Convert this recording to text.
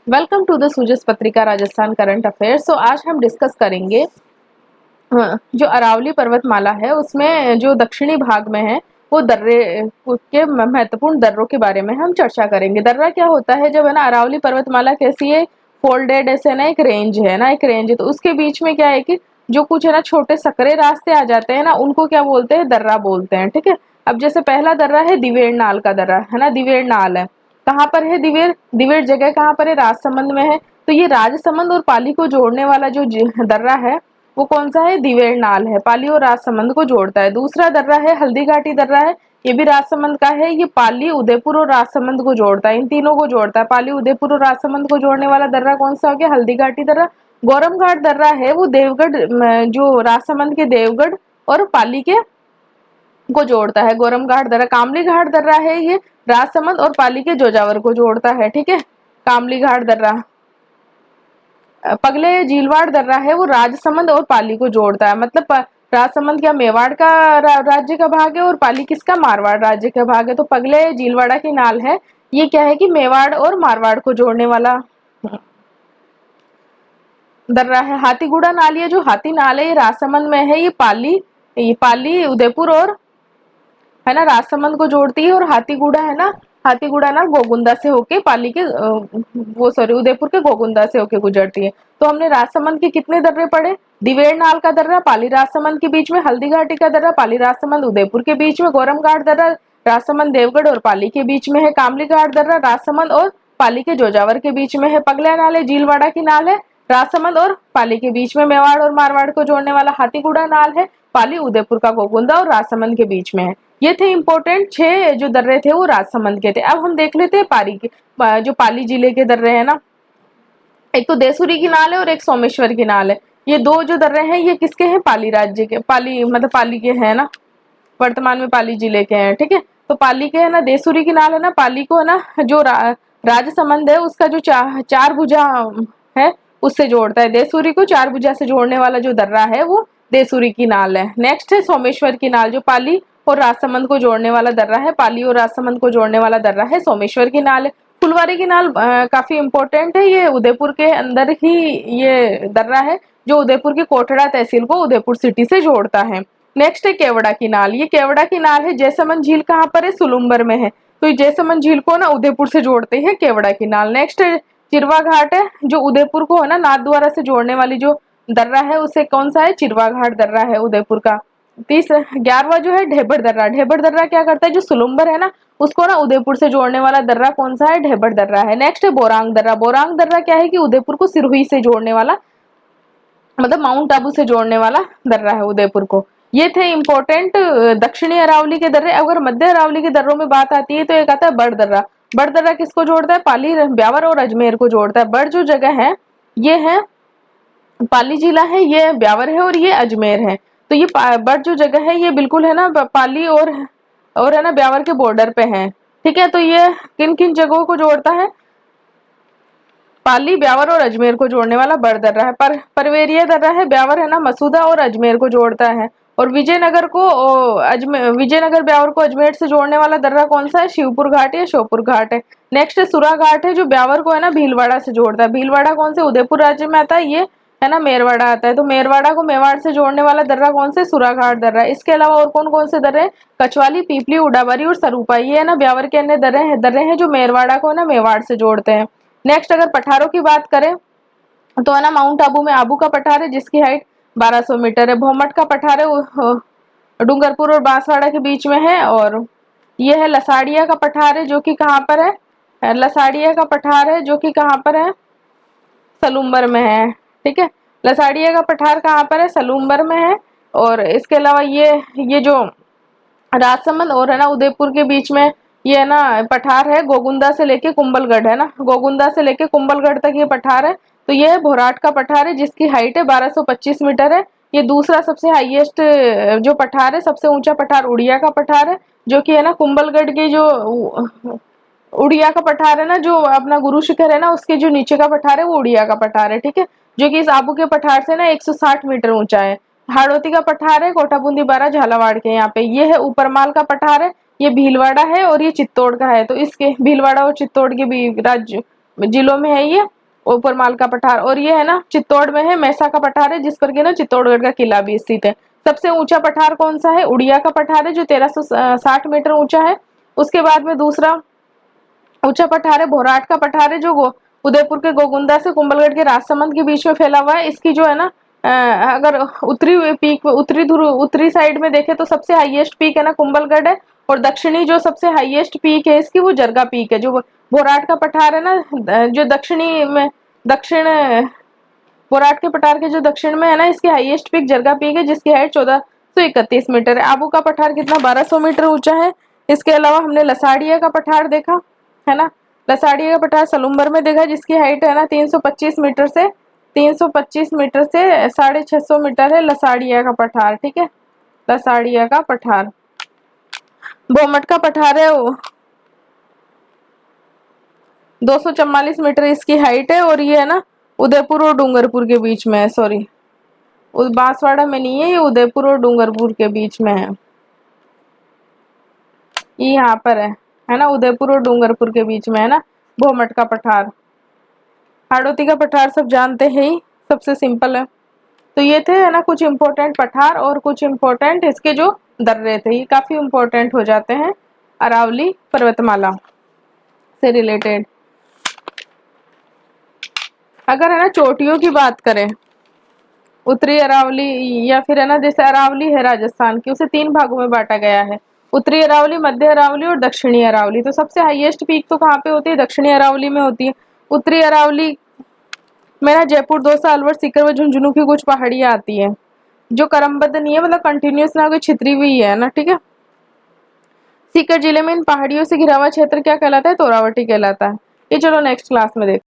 Welcome to the सूजस पत्रिका Rajasthan current affairs. तो आज हम डिस्कस करेंगे जो अरावली पर्वतमाला है उसमें जो दक्षिणी भाग में है वो दर्रे के महत्वपूर्ण दर्रों के बारे में हम चर्चा करेंगे। दर्रा क्या होता है? जब है ना अरावली पर्वतमाला कैसी है, फोल्डेड ऐसे ना एक रेंज है ना, एक रेंज है, तो उसके बीच में क्या है कि जो कुछ है ना छोटे सकरे रास्ते आ जाते हैं ना, उनको क्या बोलते हैं? दर्रा बोलते हैं। ठीक है। अब जैसे पहला दर्रा है दिवेड़ नाल का दर्रा है ना, दिवेड़ नाल है। कहाँ पर है दिवेड़? दिवेड़ जगह कहाँ पर है? राजसमंद में है। तो ये राजसमंद और पाली को जोड़ने वाला जो दर्रा है वो कौन सा है? दिवेड़ नाल है। पाली और राजसमंद को जोड़ता है। दूसरा दर्रा है हल्दी घाटी दर्रा है, ये भी राजसमंद का है। ये पाली, उदयपुर और राजसमंद को जोड़ता है, इन तीनों को जोड़ता है। पाली, उदयपुर और राजसमंद को जोड़ने वाला दर्रा कौन सा हो गया? हल्दी घाटी दर्रा। गौरम घाट दर्रा है वो देवगढ़ जो राजसमंद के देवगढ़ और पाली के को जोड़ता है। गोरम घाट दर्रा। कामली घाट दर्रा है ये राजसमंद और पाली के जोजावर को जोड़ता है। ठीक है। कामली घाट दर्रा। पगले झीलवाड़ दर्रा है वो राजसमंद और पाली को जोड़ता है। मतलब राजसमंद क्या मेवाड़ का राज्य का भाग है और पाली किसका? मारवाड़ राज्य का भाग है। तो पगले झीलवाड़ा की नाल है, ये क्या है कि मेवाड़ और मारवाड़ को जोड़ने वाला दर्रा है। हाथीगुड़ा नाल, ये जो हाथी नाल है ये राजसमंद में है। ये पाली उदयपुर और है ना राजसमंद को जोड़ती है। और हाथीगुड़ा है ना, हाथीगुड़ा ना गोगुंदा से होके पाली के वो सॉरी उदयपुर के गोगुंदा से होके गुजरती है। तो हमने राजसमंद के कितने दर्रे पढ़े? दिवेड़ नाल का दर्रा पाली राजसमंद के बीच में, हल्दी घाटी का दर्रा पाली राजसमंद उदयपुर के बीच में, गोरम घाट दर्रा राजसमंद देवगढ़ और पाली के बीच में है, कामली घाट दर्रा राजसमंद और पाली के जोजावर के बीच में है, पगला नाल है झीलवाड़ा की नाल है राजसमंद और पाली के बीच में, मेवाड़ और मारवाड़ को जोड़ने वाला हाथीगुड़ा नाल है पाली उदयपुर का गोगुंदा और राजसमंद के बीच में है। ये थे इंपॉर्टेंट 6 जो दर्रे थे वो राजसमंद के थे। अब हम देख लेते हैं पाली के, जो पाली जिले के दर्रे हैं ना, एक तो देसुरी की नाल है और एक सोमेश्वर की नाल है। ये दो जो दर्रे हैं ये किसके हैं? पाली राज्य के, पाली मतलब पाली के हैं ना, वर्तमान में पाली जिले के हैं। ठीक है। तो पाली के है ना, देसुरी की नाल है ना, पाली को है ना जो राजसमंद है उसका जो चार भुजा है उससे जोड़ता है। देसुरी को चार भुजा से जोड़ने वाला जो दर्रा है वो देसुरी की नाल है। नेक्स्ट है सोमेश्वर की नाल, जो पाली और राजसमंद को जोड़ने वाला दर्रा है। पाली और राजसमंद को जोड़ने वाला दर्रा है सोमेश्वर की नाल है। फुलवारी की नाल काफी इंपॉर्टेंट है, ये उदयपुर के अंदर ही ये दर्रा है जो उदयपुर की कोटड़ा तहसील को उदयपुर सिटी से जोड़ता है। नेक्स्ट है केवड़ा की नाल, ये केवड़ा की नाल है जैसमंद झील कहाँ पर है? सुलुम्बर में है। तो जैसमंद झील को ना उदयपुर से जोड़ते हैं केवड़ा की नाल। नेक्स्ट है चिरवा घाट है, जो उदयपुर को है ना नाथद्वारा से जोड़ने वाली जो दर्रा है उसे कौन सा है? चिरवा घाट दर्रा है उदयपुर का। 11वां जो है ढेबड़ दर्रा। ढेबड़ दर्रा क्या करता है? जो सुलुम्बर है ना उसको ना उदयपुर से जोड़ने वाला दर्रा कौन सा है? ढेबड़ दर्रा है। नेक्स्ट है बोरांग दर्रा। बोरांग दर्रा क्या है कि उदयपुर को सिरोही से जोड़ने वाला, मतलब माउंट आबू से जोड़ने वाला दर्रा है उदयपुर को। ये थे इंपॉर्टेंट दक्षिणी अरावली के दर्रे। अगर मध्य अरावली के दर्रों में बात आती है तो एक आता है बड़ दर्रा। बड़ दर्रा किसको जोड़ता है? पाली, ब्यावर और अजमेर को जोड़ता है। बड़ जो जगह है ये है पाली जिला है, ये ब्यावर है और ये अजमेर है। तो ये बड़ जो जगह है ये बिल्कुल है ना पाली और है ना ब्यावर के बॉर्डर पे है। ठीक है। तो ये किन किन जगहों को जोड़ता है? पाली, ब्यावर और अजमेर को जोड़ने वाला बड़ दर्रा है। परवेरिया दर्रा है, ब्यावर है ना मसूदा और अजमेर को जोड़ता है। और विजयनगर को विजयनगर ब्यावर को अजमेर से जोड़ने वाला दर्रा कौन सा है? शिवपुर घाट या श्योपुर घाट है। नेक्स्ट है सुरा घाट है, जो ब्यावर को है ना भीलवाड़ा से जोड़ता है। भीलवाड़ा कौन से? उदयपुर राज्य में आता है। ये है ना मेरवाड़ा आता है। तो मेरवाड़ा को मेवाड़ से जोड़ने वाला दर्रा कौन से? सुरा घाट दर्रा। इसके अलावा और कौन कौन से दर्रे? कचवाली, पीपली, उडाबारी और सरूपा, ये है ना ब्यावर के अन्य दर्रे हैं जो मेरवाड़ा को है ना मेवाड़ से जोड़ते हैं। नेक्स्ट अगर पठारों की बात करें तो है ना माउंट आबू में आबू का पठार है जिसकी हाइट 1200 मीटर है। भोमट का पठार है वो डूंगरपुर और बांसवाड़ा के बीच में है। और ये है लसाड़िया का पठार है जो कि कहाँ पर है? लसाड़िया का पठार है जो कि कहाँ पर है? सलूम्बर में है। ठीक है। लसाड़िया का पठार कहाँ पर है? सलूम्बर में है। और इसके अलावा ये जो राजसमंद और है ना उदयपुर के बीच में ये है ना पठार है, गोगुंदा से लेके कुंभलगढ़ है ना, गोगुंदा से लेके कुंभलगढ़ तक ये पठार है। तो ये है भोराट का पठार है जिसकी हाइट है 1225 मीटर है। ये दूसरा सबसे हाईएस्ट जो पठार है, सबसे ऊंचा पठार उड़िया का पठार है जो कि है ना कुंभलगढ़ के जो उड़िया का पठार है ना, जो अपना गुरु शिखर है ना उसके जो नीचे का पठार है वो उड़िया का पठार है। ठीक है। जो कि इस आबू के पठार से ना 160 मीटर ऊंचा है। हाड़ौती का पठार है कोटाबूंदी बारा झालावाड़ के यहाँ पे। ये है ऊपरमाल का पठार है, ये भीलवाड़ा है और ये चित्तौड़ का है। तो इसके भीलवाड़ा और चित्तौड़ के भी राज्य जिलों में है ये। ऊपर माल का पठार। और ये है ना चित्तौड़ में है, मैसा का पठार है, जिस पर कि ना चित्तौड़गढ़ का किला भी स्थित है। सबसे ऊंचा पठार कौन सा है? उड़िया का पठार है, जो 1360 मीटर ऊंचा है। उसके बाद में दूसरा ऊंचा पठार है भोराट का पठार है, जो उदयपुर के गोगुंदा से कुंभलगढ़ के राजसमंद के बीच में फैला हुआ है। इसकी जो है ना अगर उत्तरी साइड में देखें तो सबसे हाईएस्ट पीक है ना कुंभलगढ़ है, और दक्षिणी जो सबसे हाईएस्ट पीक है इसकी वो जरगा पीक है। जो भोराट का पठार है ना, जो दक्षिणी में दक्षिण भोराट के पठार के जो दक्षिण में है ना, इसकी हाईएस्ट पीक जरगा पीक है, जिसकी हाइट 1431 मीटर है। आबू का पठार कितना? 1200 मीटर ऊंचा है। इसके अलावा हमने लसाड़िया का पठार देखा है ना, लसाड़िया का पठार सलूम्बर में देखा, जिसकी हाइट है ना 325 मीटर से 650 मीटर है लसाड़िया का पठार। ठीक है, लसाड़िया का पठार। भोमट का पठार है 244 मीटर इसकी हाइट है, और ये है ना उदयपुर और डूंगरपुर के बीच में है। सॉरी, बांसवाड़ा में नहीं है, ये उदयपुर और डूंगरपुर के बीच में है। ये यहाँ पर है ना, उदयपुर और डूंगरपुर के बीच में है ना भोमट का पठार। हाड़ौती का पठार सब जानते हैं ही, सबसे सिंपल है। तो ये थे है ना कुछ इम्पोर्टेंट पठार और कुछ इम्पोर्टेंट इसके जो दर्रे थे, ये काफी इम्पोर्टेंट हो जाते हैं अरावली पर्वतमाला से रिलेटेड। अगर है ना चोटियों की बात करें, उत्तरी अरावली या फिर है ना जैसे अरावली है राजस्थान की, उसे 3 भागों में बांटा गया है, उत्तरी अरावली, मध्य अरावली और दक्षिणी अरावली। तो सबसे हाईएस्ट पीक तो कहाँ पे होती है? दक्षिणी अरावली में होती है। उत्तरी अरावली में ना जयपुर, दौसा, अलवर, सीकर व झुंझुनू की कुछ पहाड़ियाँ आती है, जो क्रमबद्ध नहीं है, मतलब कंटिन्यूस ना कोई छितरी हुई है ना। ठीक है, सीकर जिले में इन पहाड़ियों से घिरा हुआ क्षेत्र क्या कहलाता है? तोरावटी कहलाता है। ये चलो नेक्स्ट क्लास में देखते हैं।